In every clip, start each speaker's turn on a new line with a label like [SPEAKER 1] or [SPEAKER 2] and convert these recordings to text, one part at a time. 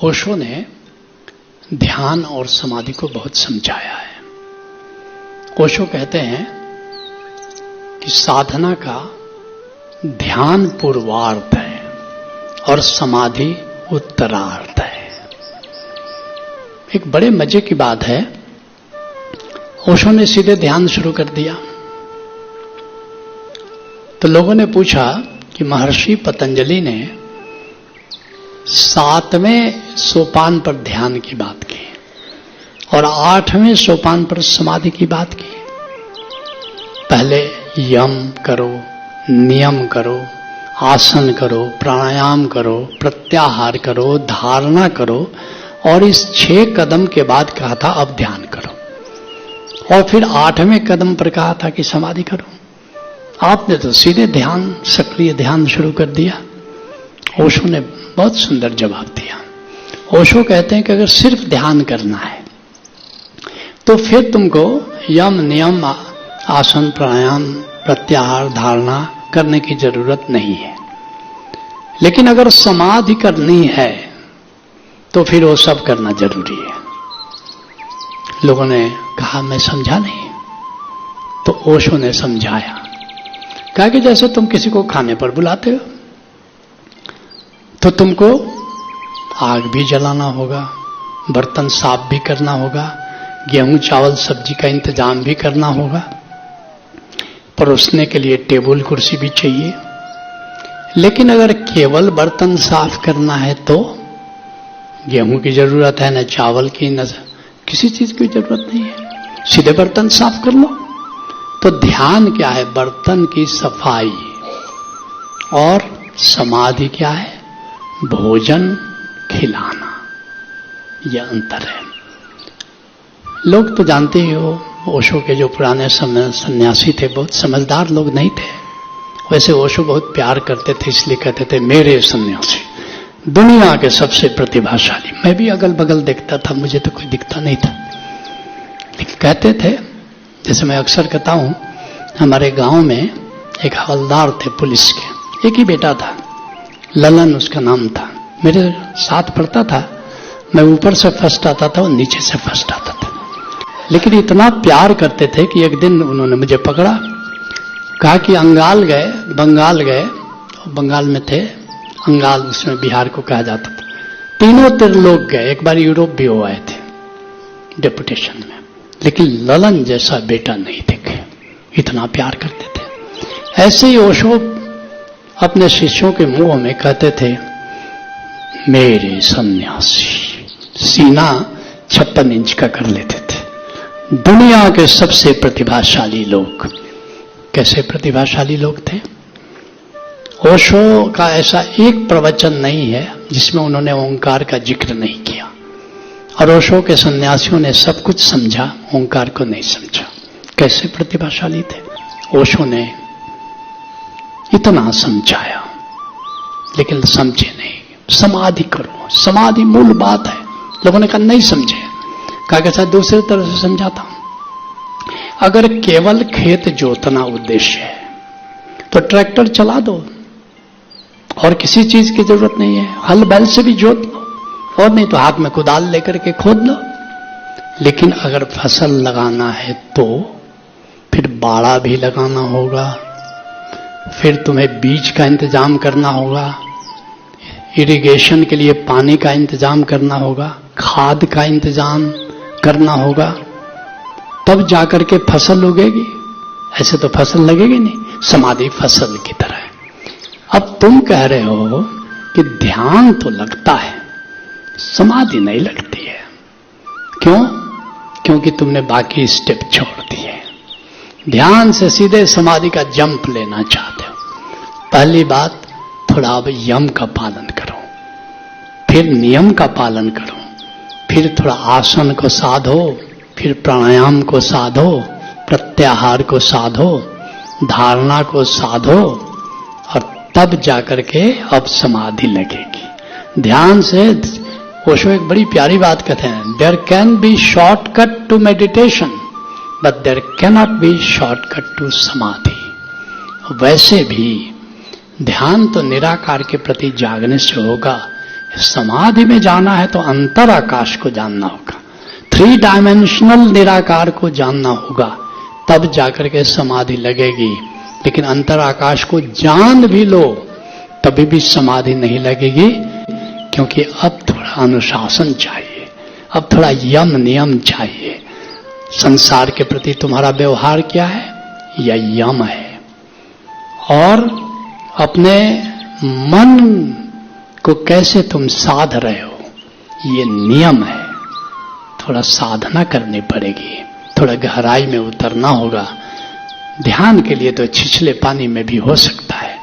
[SPEAKER 1] ओशो ने ध्यान और समाधि को बहुत समझाया है। ओशो कहते हैं कि साधना का ध्यान पूर्वार्ध है और समाधि उत्तरार्ध है। एक बड़े मजे की बात है, ओशो ने सीधे ध्यान शुरू कर दिया तो लोगों ने पूछा कि महर्षि पतंजलि ने 7वें सोपान पर ध्यान की बात की और 8वें सोपान पर समाधि की बात की। पहले यम करो, नियम करो, आसन करो, प्राणायाम करो, प्रत्याहार करो, धारणा करो और इस 6 कदम के बाद कहा था अब ध्यान करो और फिर 8वें कदम पर कहा था कि समाधि करो। आपने तो सीधे ध्यान, सक्रिय ध्यान शुरू कर दिया। ओशो ने बहुत सुंदर जवाब दिया। ओशो कहते हैं कि अगर सिर्फ ध्यान करना है तो फिर तुमको यम, नियम, आसन, प्राणायाम, प्रत्याहार, धारणा करने की जरूरत नहीं है। लेकिन अगर समाधि करनी है तो फिर वो सब करना जरूरी है। लोगों ने कहा मैं समझा नहीं, तो ओशो ने समझाया। कहा कि जैसे तुम किसी को खाने पर बुलाते हो तो तुमको आग भी जलाना होगा, बर्तन साफ भी करना होगा, गेहूं चावल सब्जी का इंतजाम भी करना होगा, परोसने के लिए टेबल कुर्सी भी चाहिए। लेकिन अगर केवल बर्तन साफ करना है तो गेहूं की जरूरत है, न चावल की, न किसी चीज की जरूरत नहीं है, सीधे बर्तन साफ कर लो। तो ध्यान क्या है? बर्तन की सफाई। और समाधि क्या है? भोजन खिलाना। यह अंतर है। लोग तो जानते ही हो, ओशो के जो पुराने सन्यासी थे बहुत समझदार लोग नहीं थे। वैसे ओशो बहुत प्यार करते थे, इसलिए कहते थे मेरे सन्यासी दुनिया के सबसे प्रतिभाशाली। मैं भी अगल बगल देखता था, मुझे तो कोई दिखता नहीं था, लेकिन कहते थे, जैसे मैं अक्सर कहता हूं, हमारे गांव में एक हवलदार थे पुलिस के, एक ही बेटा था, ललन उसका नाम था। मेरे साथ पढ़ता था, मैं ऊपर से फर्स्ट आता था और नीचे से फर्स्ट आता था। लेकिन इतना प्यार करते थे कि एक दिन उन्होंने मुझे पकड़ा, कहा कि अंगाल गए, बंगाल गए, बंगाल में थे, अंगाल उसमें बिहार को कहा जाता था। तीनों लोग गए, एक बार यूरोप भी हो आए थे डेपुटेशन में, लेकिन ललन जैसा बेटा नहीं दिखे। इतना प्यार करते थे। ऐसे ही ओशो अपने शिष्यों के मुंह में कहते थे मेरे सन्यासी। सीना 56 इंच का कर लेते थे। दुनिया के सबसे प्रतिभाशाली लोग। कैसे प्रतिभाशाली लोग थे? ओशो का ऐसा एक प्रवचन नहीं है जिसमें उन्होंने ओंकार का जिक्र नहीं किया। और ओशो के सन्यासियों ने सब कुछ समझा, ओंकार को नहीं समझा। कैसे प्रतिभाशाली थे? ओशो ने इतना समझाया लेकिन समझे नहीं। समाधि करो, समाधि मूल बात है। लोगों ने कहा नहीं समझे। कहा कि शायद दूसरी तरह से समझाता हूं। अगर केवल खेत जोतना उद्देश्य है तो ट्रैक्टर चला दो और किसी चीज की जरूरत नहीं है। हल बैल से भी जोत लो, और नहीं तो हाथ में कुदाल लेकर के खोद लो। लेकिन अगर फसल लगाना है तो फिर बाड़ा भी लगाना होगा, फिर तुम्हें बीज का इंतजाम करना होगा, इरिगेशन के लिए पानी का इंतजाम करना होगा, खाद का इंतजाम करना होगा, तब जाकर के फसल उगेगी। ऐसे तो फसल लगेगी नहीं। समाधि फसल की तरह है। अब तुम कह रहे हो कि ध्यान तो लगता है, समाधि नहीं लगती है। क्यों? क्योंकि तुमने बाकी स्टेप छोड़ दिए। ध्यान से सीधे समाधि का जंप लेना चाहते हो। पहली बात, थोड़ा अब यम का पालन करो, फिर नियम का पालन करो, फिर थोड़ा आसन को साधो, फिर प्राणायाम को साधो, प्रत्याहार को साधो, धारणा को साधो, और तब जाकर के अब समाधि लगेगी। ध्यान से ओशो एक बड़ी प्यारी बात कहते हैं, there can be shortcut to meditation but there can not be shortcut to samadhi. वैसे भी ध्यान तो निराकार के प्रति जागने से होगा, समाधि में जाना है तो अंतर आकाश को जानना होगा, 3 डायमेंशनल निराकार को जानना होगा, तब जाकर के समाधि लगेगी। लेकिन अंतर आकाश को जान भी लो तभी भी समाधि नहीं लगेगी, क्योंकि अब थोड़ा अनुशासन चाहिए, अब थोड़ा यम नियम चाहिए। संसार के प्रति तुम्हारा व्यवहार क्या है? यह यम है। और अपने मन को कैसे तुम साध रहे हो, ये नियम है। थोड़ा साधना करनी पड़ेगी, थोड़ा गहराई में उतरना होगा। ध्यान के लिए तो छिछले पानी में भी हो सकता है,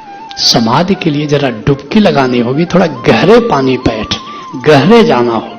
[SPEAKER 1] समाधि के लिए जरा डुबकी लगानी होगी, थोड़ा गहरे पानी पे गहरे जाना होगा।